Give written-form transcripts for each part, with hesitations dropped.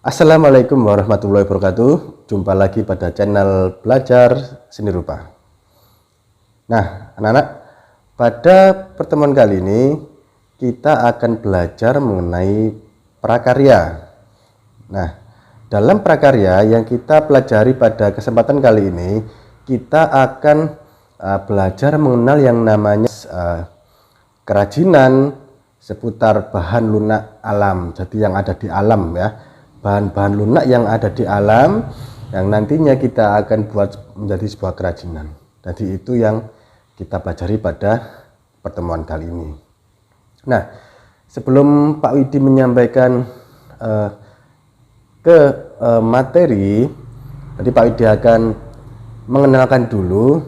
Assalamualaikum warahmatullahi wabarakatuh. Jumpa lagi pada channel Belajar Seni Rupa. Nah, anak-anak, pada pertemuan kali ini kita akan belajar mengenai prakarya. Nah, dalam prakarya yang kita pelajari pada kesempatan kali ini, kita akan belajar mengenal yang namanya kerajinan seputar bahan lunak alam. Jadi yang ada di alam ya. Bahan-bahan lunak yang ada di alam yang nantinya kita akan buat menjadi sebuah kerajinan. Jadi itu yang kita pelajari pada pertemuan kali ini. Nah, sebelum Pak Widi menyampaikan ke materi, tadi Pak Widi akan mengenalkan dulu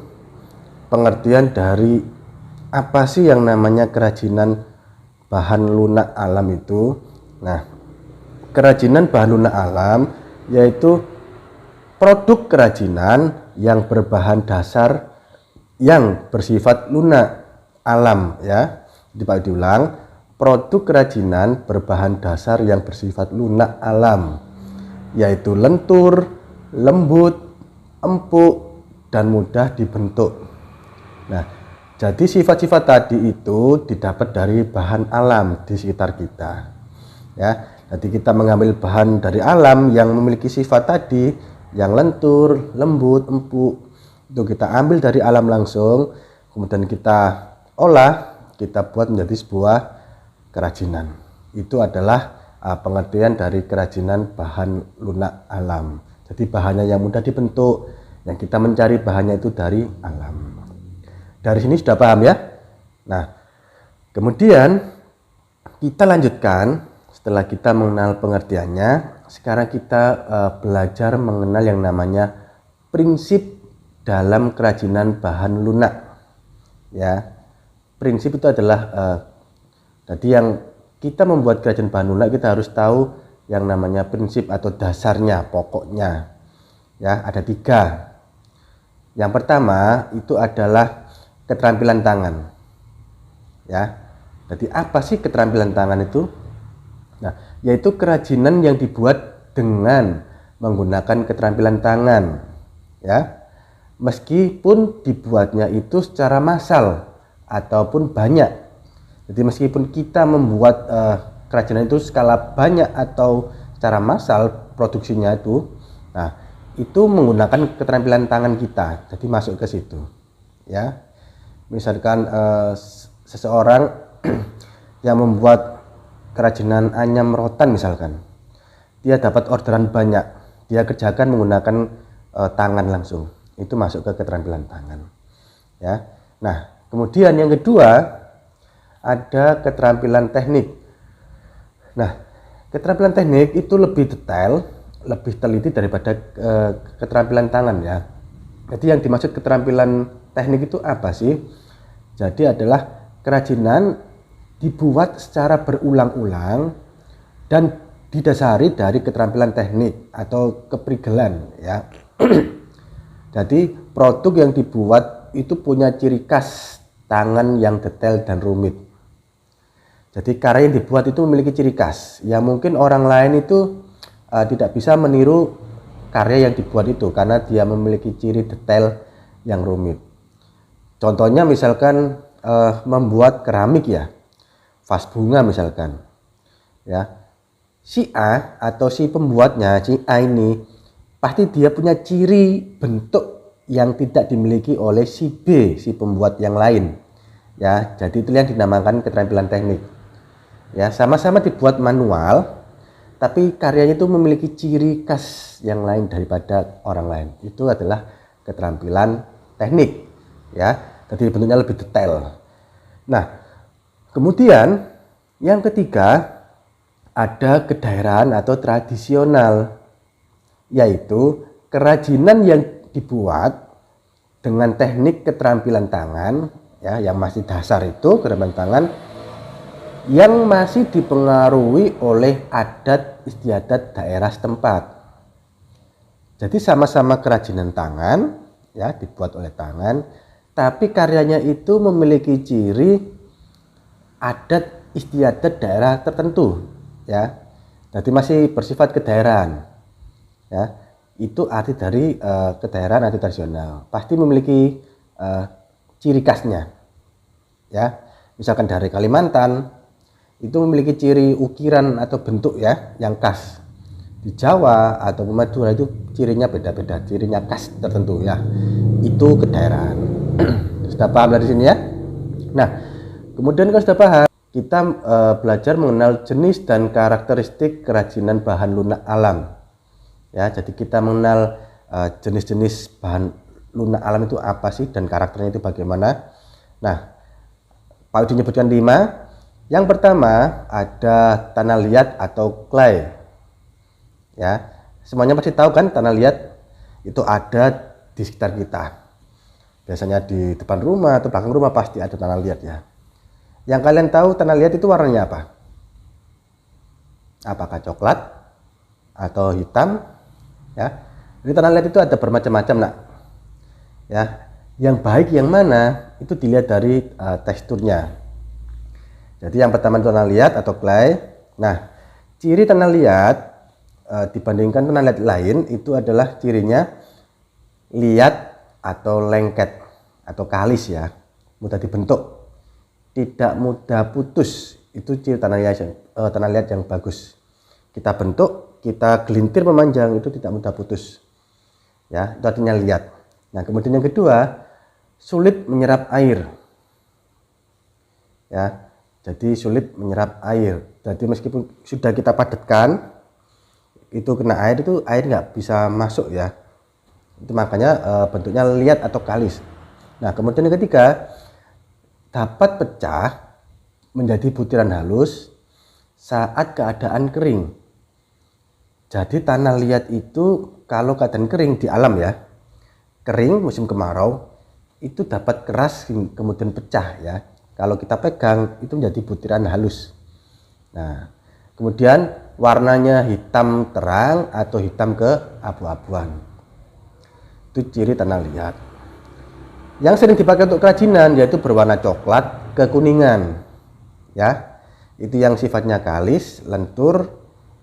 pengertian dari apa sih yang namanya kerajinan bahan lunak alam itu. Nah, kerajinan bahan lunak alam yaitu produk kerajinan yang berbahan dasar yang bersifat lunak alam ya. Diulang, produk kerajinan berbahan dasar yang bersifat lunak alam yaitu lentur, lembut, empuk, dan mudah dibentuk. Nah, jadi sifat-sifat tadi itu didapat dari bahan alam di sekitar kita ya. Jadi kita mengambil bahan dari alam yang memiliki sifat tadi, yang lentur, lembut, empuk, itu kita ambil dari alam langsung, kemudian kita olah, kita buat menjadi sebuah kerajinan. Itu adalah pengertian dari kerajinan bahan lunak alam. Jadi bahannya yang mudah dibentuk, yang kita mencari bahannya itu dari alam. Dari sini sudah paham ya? Nah, kemudian kita lanjutkan. Setelah kita mengenal pengertiannya, sekarang kita belajar mengenal yang namanya prinsip dalam kerajinan bahan lunak. Ya, prinsip itu adalah jadi yang kita membuat kerajinan bahan lunak, kita harus tahu yang namanya prinsip atau dasarnya, pokoknya. Ya, ada 3. Yang pertama itu adalah keterampilan tangan. Ya, jadi apa sih keterampilan tangan itu? Nah, yaitu kerajinan yang dibuat dengan menggunakan keterampilan tangan ya, meskipun dibuatnya itu secara massal ataupun banyak. Jadi meskipun kita membuat kerajinan itu skala banyak atau secara massal produksinya itu, nah itu menggunakan keterampilan tangan kita, jadi masuk ke situ ya. Misalkan seseorang yang membuat kerajinan anyam rotan misalkan, dia dapat orderan banyak, dia kerjakan menggunakan tangan langsung, itu masuk ke keterampilan tangan ya. Nah, kemudian yang kedua ada keterampilan teknik. Nah, keterampilan teknik itu lebih detail, lebih teliti daripada keterampilan tangan ya. Jadi yang dimaksud keterampilan teknik itu apa sih? Jadi adalah kerajinan dibuat secara berulang-ulang dan didasari dari keterampilan teknik atau keprigelan ya. Jadi produk yang dibuat itu punya ciri khas tangan yang detail dan rumit. Jadi karya yang dibuat itu memiliki ciri khas yang mungkin orang lain itu tidak bisa meniru karya yang dibuat itu karena dia memiliki ciri detail yang rumit. Contohnya misalkan membuat keramik ya, vas bunga misalkan ya, si A atau si pembuatnya, si A ini pasti dia punya ciri bentuk yang tidak dimiliki oleh si B, si pembuat yang lain ya. Jadi itu yang dinamakan keterampilan teknik ya. Sama-sama dibuat manual tapi karyanya itu memiliki ciri khas yang lain daripada orang lain. Itu adalah keterampilan teknik ya. Jadi bentuknya lebih detail. Nah, kemudian yang ketiga ada kedaerahan atau tradisional, yaitu kerajinan yang dibuat dengan teknik keterampilan tangan ya, yang masih dasar itu keterampilan tangan yang masih dipengaruhi oleh adat istiadat daerah setempat. Jadi sama-sama kerajinan tangan ya, dibuat oleh tangan, tapi karyanya itu memiliki ciri adat istiadat daerah tertentu ya. Jadi masih bersifat kedaerahan. Ya, itu arti dari kedaerahan atau tradisional. Pasti memiliki ciri khasnya. Ya, misalkan dari Kalimantan itu memiliki ciri ukiran atau bentuk ya yang khas. Di Jawa atau Madura itu cirinya beda-beda, cirinya khas tertentu ya. Itu kedaerahan. Sudah paham dari sini ya? Nah, kemudian kalau sudah paham, kita belajar mengenal jenis dan karakteristik kerajinan bahan lunak alam. Ya, jadi kita mengenal jenis-jenis bahan lunak alam itu apa sih dan karakternya itu bagaimana. Nah, Pak Udi menyebutkan 5. Yang pertama ada tanah liat atau clay. Ya, semuanya pasti tahu kan tanah liat itu ada di sekitar kita. Biasanya di depan rumah atau belakang rumah pasti ada tanah liat ya. Yang kalian tahu tanah liat itu warnanya apa? Apakah coklat atau hitam? Ya, jadi tanah liat itu ada bermacam-macam nak. Ya, yang baik yang mana itu dilihat dari teksturnya. Jadi yang pertama tanah liat atau clay. Nah, ciri tanah liat dibandingkan tanah liat lain itu adalah cirinya liat atau lengket atau kalis ya, mudah dibentuk, tidak mudah putus. Itu ciri tanah liat yang bagus. Kita bentuk, kita gelintir memanjang itu tidak mudah putus. Ya, itu artinya liat. Nah, kemudian yang kedua, sulit menyerap air. Ya, jadi sulit menyerap air. Jadi meskipun sudah kita padatkan, itu kena air itu air nggak bisa masuk ya. Itu makanya bentuknya liat atau kalis. Nah, kemudian yang ketiga, dapat pecah menjadi butiran halus saat keadaan kering. Jadi tanah liat itu kalau keadaan kering di alam ya, kering musim kemarau itu dapat keras kemudian pecah ya. Kalau kita pegang itu menjadi butiran halus. Nah, kemudian warnanya hitam terang atau hitam keabu-abuan. Itu ciri tanah liat. Yang sering dipakai untuk kerajinan yaitu berwarna coklat kekuningan. Ya, itu yang sifatnya kalis, lentur,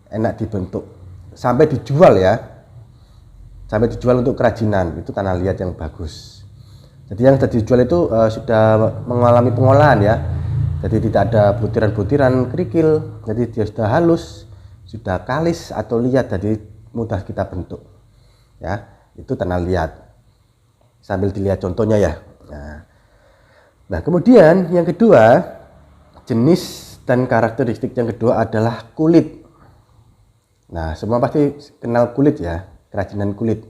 enak dibentuk. Sampai dijual ya. Sampai dijual untuk kerajinan, itu tanah liat yang bagus. Jadi yang sudah dijual itu sudah mengalami pengolahan ya. Jadi tidak ada butiran-butiran kerikil, jadi dia sudah halus, sudah kalis atau liat, jadi mudah kita bentuk. Ya, itu tanah liat. Sambil dilihat contohnya ya. Nah, kemudian yang kedua, jenis dan karakteristik yang kedua adalah kulit. Nah, semua pasti kenal kulit ya, kerajinan kulit.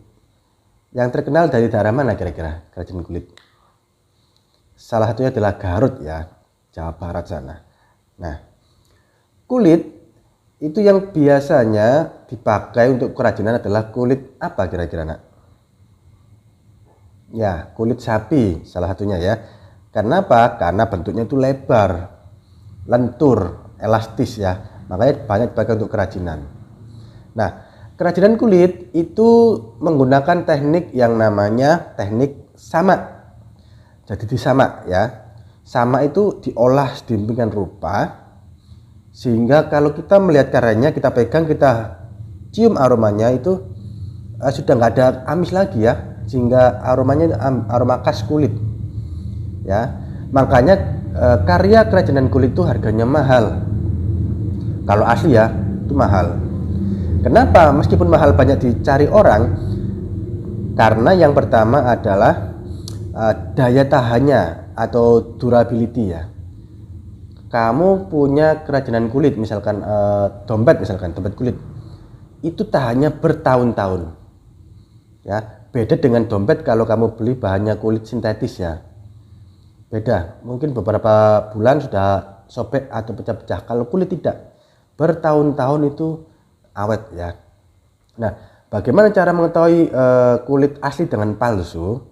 Yang terkenal dari daerah mana kira-kira kerajinan kulit? Salah satunya adalah Garut ya, Jawa Barat sana. Nah, kulit itu yang biasanya dipakai untuk kerajinan adalah kulit apa kira-kira nak? Ya, kulit sapi salah satunya ya. Karena apa? Karena bentuknya itu lebar, lentur, elastis ya. Makanya banyak dipakai untuk kerajinan. Nah, kerajinan kulit itu menggunakan teknik yang namanya teknik samak. Jadi disamak ya. Samak itu diolah sedemikian rupa sehingga kalau kita melihat karyanya, kita pegang, kita cium aromanya itu sudah nggak ada amis lagi ya. Sehingga aromanya aroma khas kulit ya. Makanya karya kerajinan kulit itu harganya mahal. Kalau asli ya itu mahal. Kenapa? Meskipun mahal banyak dicari orang, karena yang pertama adalah daya tahannya atau durability ya. Kamu punya kerajinan kulit misalkan dompet kulit itu tahannya bertahun-tahun ya. Beda dengan dompet kalau kamu beli bahannya kulit sintetis ya. Beda, mungkin beberapa bulan sudah sobek atau pecah-pecah. Kalau kulit tidak, bertahun-tahun itu awet ya. Nah, bagaimana cara mengetahui kulit asli dengan palsu?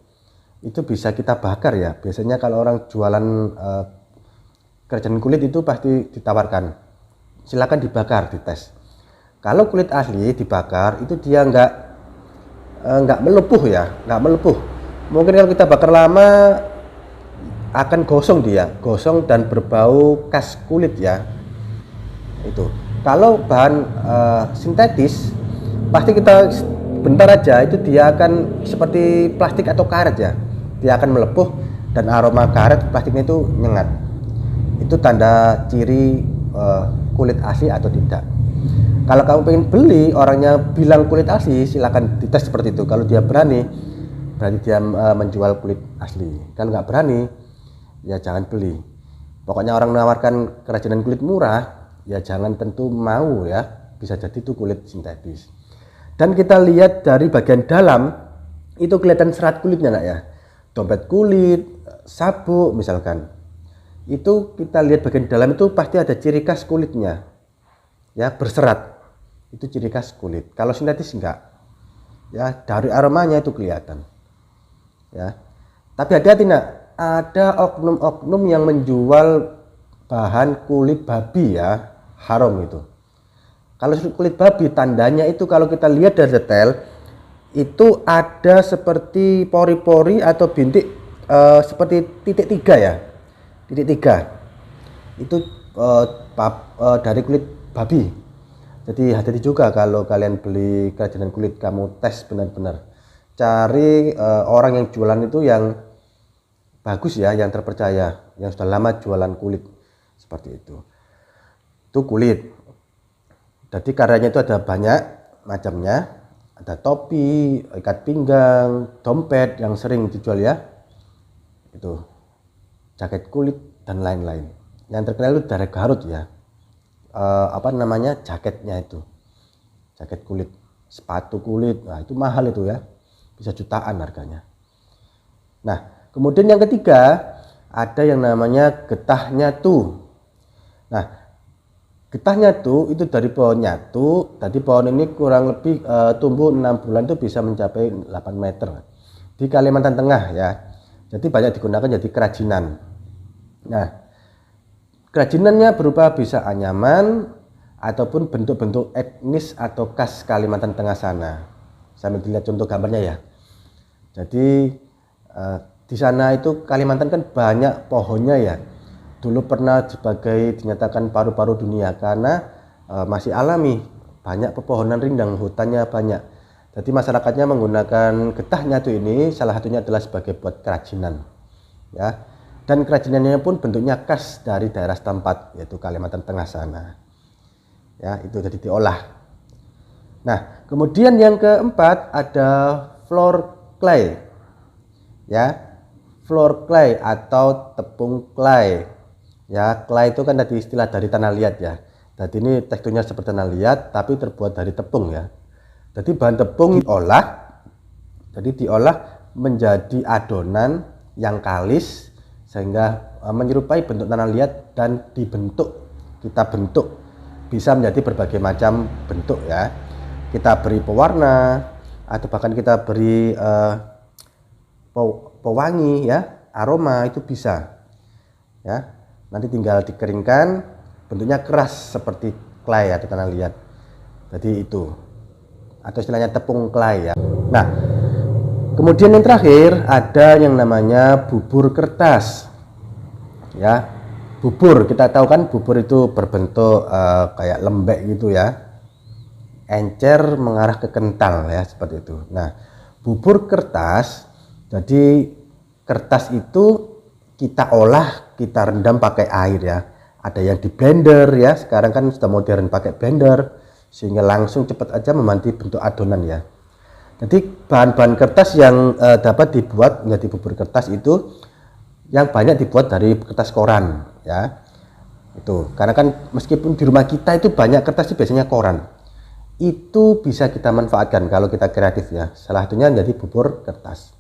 Itu bisa kita bakar ya. Biasanya kalau orang jualan kerajinan kulit itu pasti ditawarkan, silakan dibakar, dites. Kalau kulit asli dibakar itu dia nggak melepuh ya, nggak melepuh. Mungkin kalau kita bakar lama akan gosong dia, gosong dan berbau khas kulit ya. Itu Kalau bahan sintetis, pasti kita bentar aja itu dia akan seperti plastik atau karet ya, dia akan melepuh dan aroma karet plastiknya itu nyengat. Itu tanda ciri kulit asli atau tidak. Kalau kamu pengen beli, orangnya bilang kulit asli, silakan dites seperti itu. Kalau dia berani, berarti dia menjual kulit asli. Kalau nggak berani, ya jangan beli. Pokoknya orang menawarkan kerajinan kulit murah, ya jangan tentu mau ya, bisa jadi itu kulit sintetis. Dan kita lihat dari bagian dalam, itu kelihatan serat kulitnya nak ya. Dompet kulit, sabuk misalkan. Itu kita lihat bagian dalam itu pasti ada ciri khas kulitnya. Ya, berserat. Itu ciri khas kulit. Kalau sintetis enggak. Ya, dari aromanya itu kelihatan. Ya. Tapi hati-hati nak, ada oknum-oknum yang menjual bahan kulit babi ya, haram itu. Kalau kulit babi tandanya itu kalau kita lihat dari detail itu ada seperti pori-pori atau bintik seperti titik 3 ya. Titik 3. Itu dari kulit babi. Jadi hati-hati juga kalau kalian beli kerajinan kulit, kamu tes benar-benar. Cari orang yang jualan itu yang bagus ya, yang terpercaya, yang sudah lama jualan kulit seperti itu. Itu kulit. Jadi karyanya itu ada banyak macamnya, ada topi, ikat pinggang, dompet yang sering dijual ya, itu jaket kulit dan lain-lain. Yang terkenal itu dari Garut ya, jaketnya itu, jaket kulit, sepatu kulit, nah itu mahal itu ya, bisa jutaan harganya. Nah kemudian yang ketiga ada yang namanya getah nyatu. Nah getah nyatu itu dari pohon nyatu. Tadi pohon ini kurang lebih tumbuh 6 bulan itu bisa mencapai 8 meter di Kalimantan Tengah ya. Jadi banyak digunakan jadi kerajinan. Nah kerajinannya berupa bisa anyaman ataupun bentuk-bentuk etnis atau khas Kalimantan Tengah sana. Sambil dilihat contoh gambarnya ya. Jadi di sana itu Kalimantan kan banyak pohonnya ya. Dulu pernah dinyatakan paru-paru dunia karena masih alami, banyak pepohonan rindang, hutannya banyak. Jadi masyarakatnya menggunakan getah nyatu ini salah satunya adalah sebagai buat kerajinan ya. Dan kerajinannya pun bentuknya khas dari daerah setempat yaitu Kalimantan Tengah sana. Ya, itu jadi diolah. Nah, kemudian yang keempat ada floor clay. Ya. Floor clay atau tepung clay. Ya, clay itu kan tadi istilah dari tanah liat ya. Jadi ini teksturnya seperti tanah liat tapi terbuat dari tepung ya. Jadi bahan tepung diolah menjadi adonan yang kalis sehingga menyerupai bentuk tanah liat dan kita bentuk bisa menjadi berbagai macam bentuk ya. Kita beri pewarna atau bahkan kita beri pewangi ya, aroma itu bisa ya. Nanti tinggal dikeringkan, bentuknya keras seperti clay atau tanah liat. Jadi itu, atau istilahnya tepung clay ya. Nah, kemudian yang terakhir ada yang namanya bubur kertas. Ya, bubur kita tahu kan bubur itu berbentuk kayak lembek gitu ya, encer mengarah ke kental ya seperti itu. Nah, bubur kertas, jadi kertas itu kita olah, kita rendam pakai air ya. Ada yang di blender ya, sekarang kan sudah modern pakai blender sehingga langsung cepat aja membantu bentuk adonan ya. Jadi bahan-bahan kertas yang dapat dibuat menjadi bubur kertas itu yang banyak dibuat dari kertas koran ya. Itu karena kan meskipun di rumah kita itu banyak kertas itu biasanya koran. Itu bisa kita manfaatkan kalau kita kreatif ya. Salah satunya menjadi bubur kertas.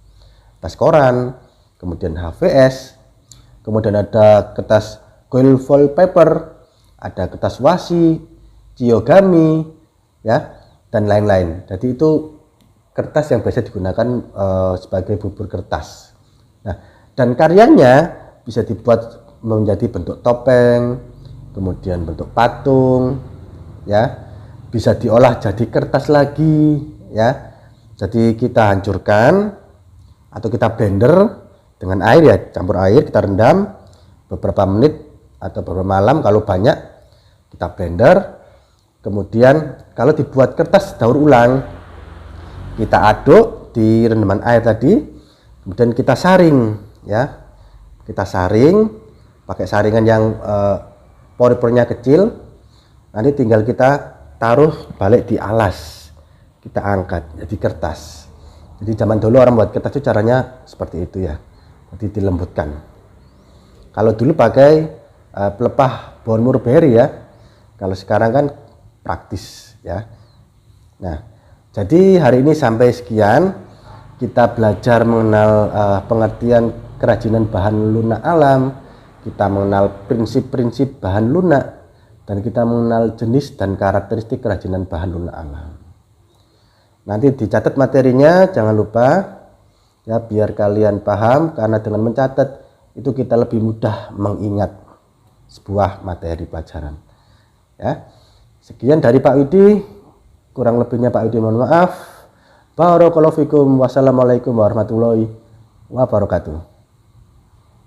Kertas koran, kemudian HVS, kemudian ada kertas coil foil paper, ada kertas washi, chiogami ya, dan lain-lain. Jadi itu kertas yang biasa digunakan sebagai bubur kertas. Nah, dan karyanya bisa dibuat menjadi bentuk topeng, kemudian bentuk patung ya, bisa diolah jadi kertas lagi ya. Jadi kita hancurkan atau kita blender dengan air ya, campur air, kita rendam beberapa menit atau beberapa malam. Kalau banyak kita blender, Kemudian kalau dibuat kertas daur ulang, kita aduk di rendaman air tadi, kemudian kita saring ya. Kita saring pakai saringan yang pori-porinya kecil. Nanti tinggal kita taruh balik di alas, kita angkat jadi kertas. Jadi zaman dulu orang buat kertas itu caranya seperti itu ya, jadi dilembutkan. Kalau dulu pakai pelepah bawang mulberry ya, kalau sekarang kan praktis ya. Nah, jadi hari ini sampai sekian, kita belajar mengenal pengertian kerajinan bahan lunak alam, kita mengenal prinsip-prinsip bahan lunak, dan kita mengenal jenis dan karakteristik kerajinan bahan lunak alam. Nanti dicatat materinya, jangan lupa ya, biar kalian paham, karena dengan mencatat itu kita lebih mudah mengingat sebuah materi pelajaran ya. Sekian dari Pak Widi, kurang lebihnya Pak Widi mohon maaf. Barakallahu fikum. Wassalamualaikum warahmatullahi wabarakatuh.